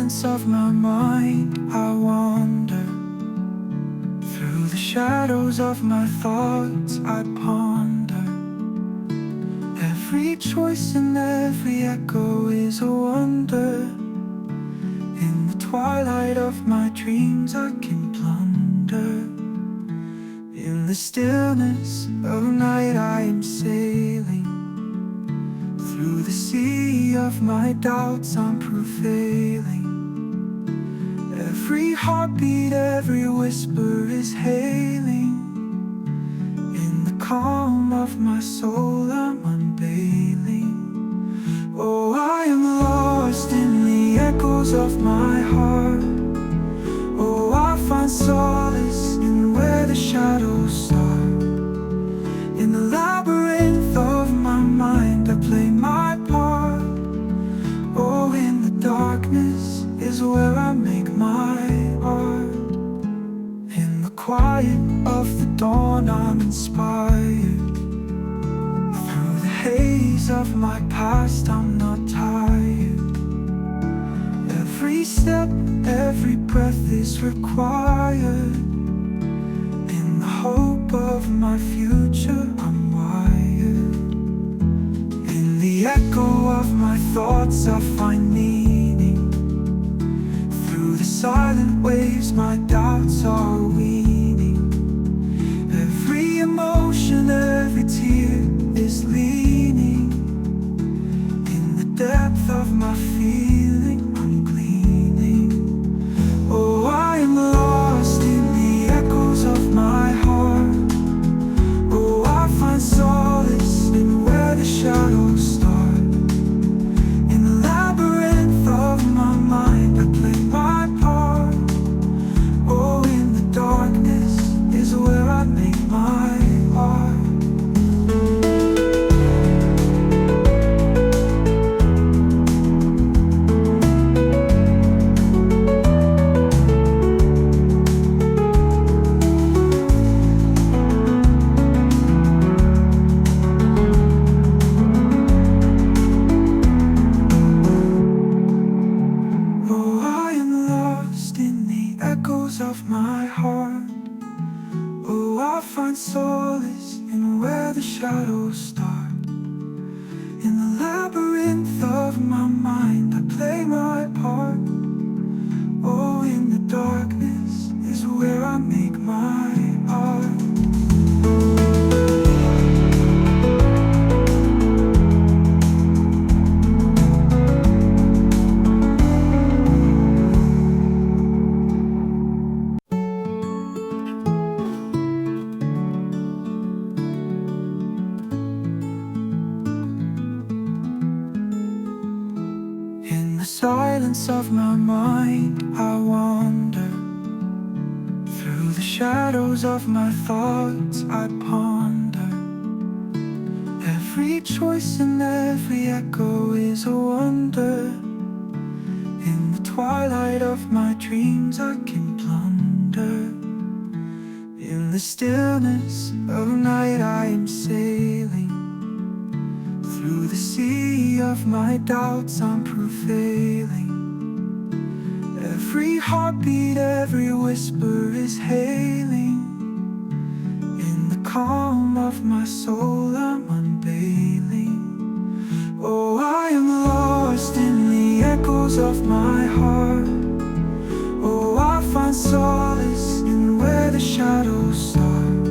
silence of my mind, I wander. Through the shadows of my thoughts, I ponder. Every choice and every echo is a wonder. In the twilight of my dreams, I can plunder. In the stillness of night, I am sailing. Through the sea of my doubts, I'm prevailing. Every heartbeat, every whisper is hailing. In the calm of my soul, I'm unveiling. Oh, I am lost in the echoes of my heart. Oh, I find solace in where the shadows start. In the labyrinth of my mind, I play my part. Oh, in the darkness is where I make my art. In the quiet of the dawn, I'm inspired. Through the haze of my past, I'm not tired. Every step, every breath is required. In the hope of my future, I'm wired. In the echo of my thoughts, I find meaning. Through the silent waves, my doubts are weaning. Every emotion, every tear is leaning. In the depth of my feeling, I'm gleaning. Oh, I am lost in the echoes of my heart. Oh, I find solace in where the shadows start. In the labyrinth of my mind, I play my part. Oh, in the darkness is where I make my art. Oh, I am lost in the echoes of my heart. Oh, I find solace in where the shadows start. In the labyrinth of my mind, I play my part. Oh, in the darkness is where I make my art. In the silence of my mind, I wander. Through the shadows of my thoughts, I ponder. Every choice and every echo is a wonder. In the twilight of my dreams, I can plunder. In the stillness of night, I am sailing. Through the sea of my doubts, I'm prevailing. Every heartbeat, every whisper is hailing. In the calm of my soul, I'm unveiling. Oh, I am lost in the echoes of my heart. Oh, I find solace in where the shadows start.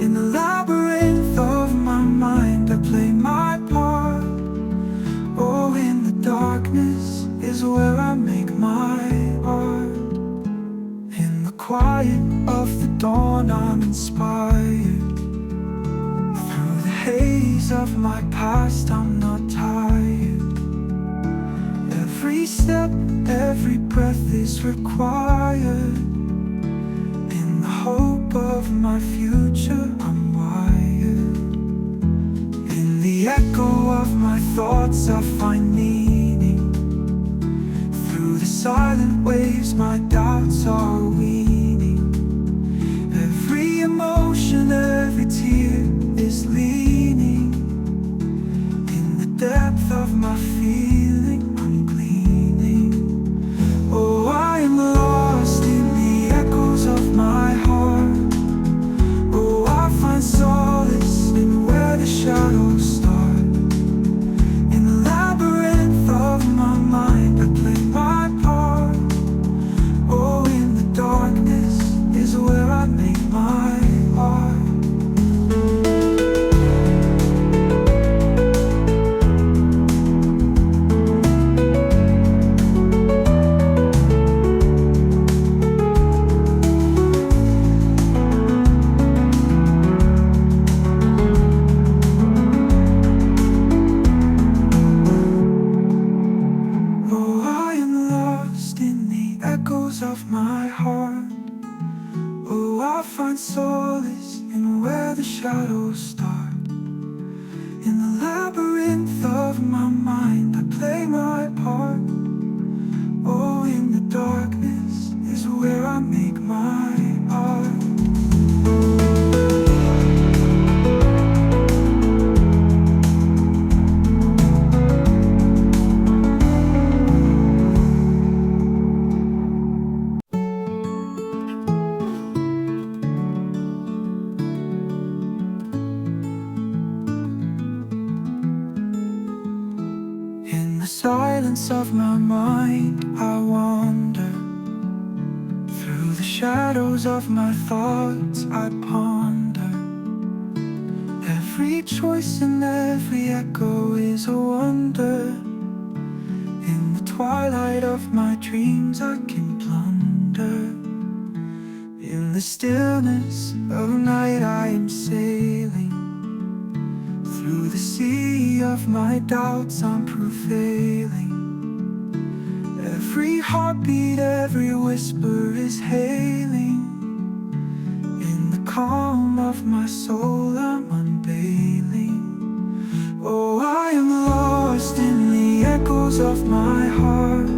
In the labyrinth of my mind, I play my part. Oh, in the darkness is where I make my art. In the quiet of the dawn, I'm inspired. Through the haze of my past, I'm not tired. Every step, every breath is required. In the hope of my future, I'm wired. In the echo of my thoughts, I find meaning. Through the silent waves, my doubts are weaning. Every emotion, every tear is leaning. In the depth of my feeling, I'm gleaning. I find solace in where the shadows start. In the labyrinth of my mind, I play my part. Oh, in the darkness is where I make my art. In the silence of my mind, I wander. Through the shadows of my thoughts, I ponder. Every choice and every echo is a wonder. In the twilight of my dreams, I can plunder. In the stillness of night, I am sailing. Through the sea of my doubts, I'm prevailing. Every heartbeat, every whisper is hailing. In the calm of my soul, I'm unveiling. Oh, I am lost in the echoes of my heart.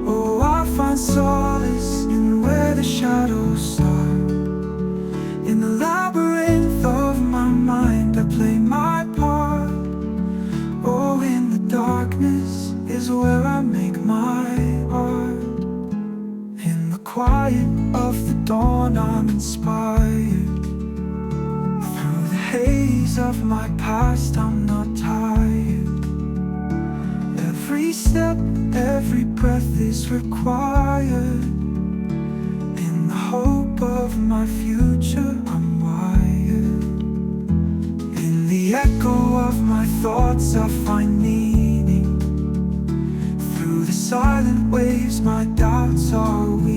Oh, I find solace in where the shadows start. In the labyrinth of my mind, I play my part. Oh, in the darkness is where I make my art. In the quiet of the dawn, I'm inspired. Through the haze of my past, I'm not tired. Every step, every breath is required. In the hope of my future, I'm wired. In the echo of my thoughts, I find meaning. Through the silent waves, my doubts are weak.